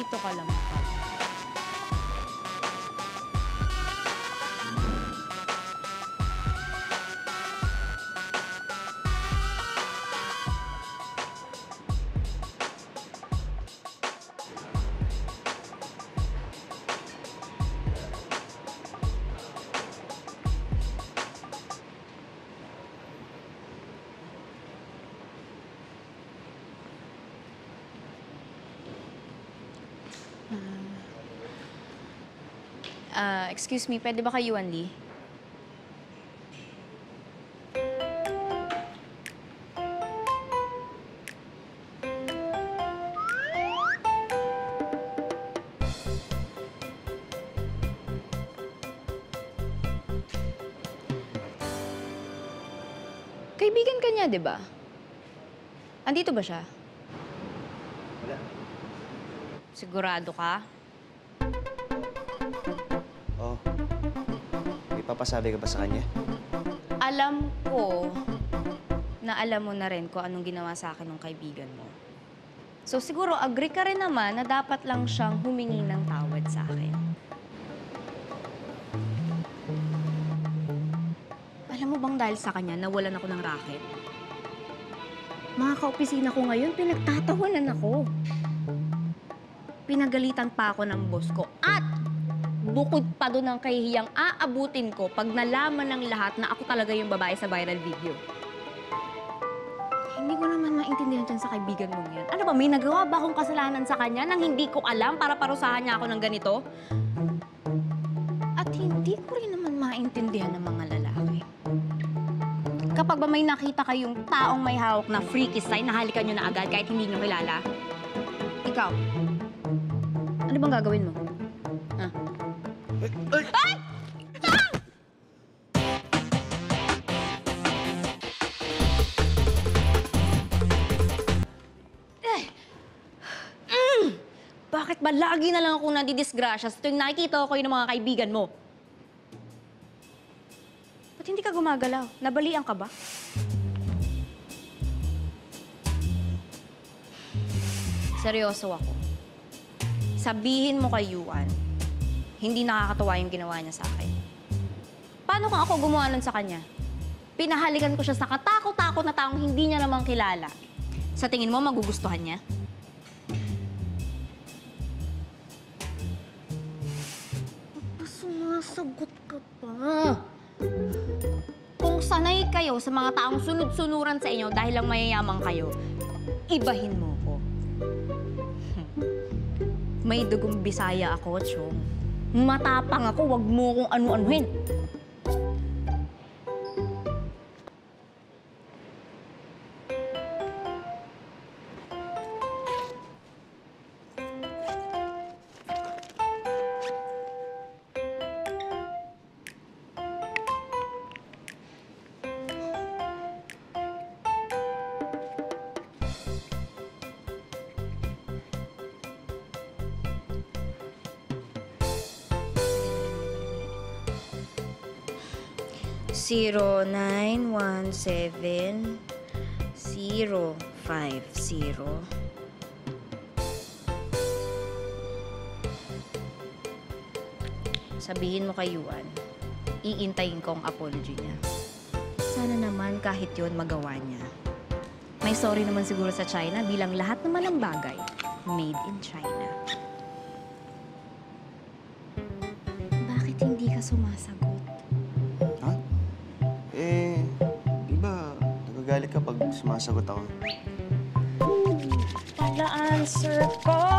dito ka lang makapag. Excuse me, pwede ba kay Yuan Lee? Kaibigan ka niya, di ba? Andito ba siya? Wala. Sigurado ka? Oh. May papasabi ka ba sa kanya? Alam ko na alam mo na rin kung anong ginawa sa akin ng kaibigan mo. So siguro agree ka rin naman na dapat lang siyang humingi ng tawad sa akin. Alam mo bang dahil sa kanya nawalan ako ng racket? Mga kaopisina ko ngayon, pinagtatawanan ako. Pinagalitan pa ako ng boss ko. At bukod pa doon ang kahihiyang aabutin ko pag nalaman ng lahat na ako talaga yung babae sa viral video. Hindi ko naman maintindihan dyan sa kaibigan mong yan. Ano ba, may nagawa ba akong kasalanan sa kanya nang hindi ko alam para parusahan niya ako ng ganito? At hindi ko rin naman maintindihan ng mga lalaki. Kapag ba may nakita kayong taong may hawak na freaky sign, nahalikan nyo na agad kahit hindi nyo kilala? Ikaw, ano bang gagawin mo? Ha? Ay! Ah! Bakit ba lagi na lang ako nadidisgrasya sa tuwing nakikita ko kayo ng mga kaibigan mo? Ba't hindi ka gumagalaw? Nabalian ka ba? Seryoso ako. Sabihin mo kay Yuan, hindi nakakatawa yung ginawa niya sa akin. Paano kung ako gumawa nun sa kanya? Pinahalikan ko siya sa katakot-takot na taong hindi niya namang kilala. Sa tingin mo, magugustuhan niya? Sumasagot ka pa. Kung sanay kayo sa mga taong sunod-sunuran sa inyo dahil lang mayayaman kayo, ibahin mo ko. May dugong Bisaya ako, Chong. Matapang ako, wag mo kong anu-anuhin. Zero 917 050. Sabihin mo kay Yuan, iintayin ko ang apology niya. Sana naman kahit yun magawa niya. May sorry naman siguro sa China bilang lahat naman ng bagay made in China. Bakit hindi ka sumasagot? Nagagalit ka pag sumasagot ako. Pala answer ko!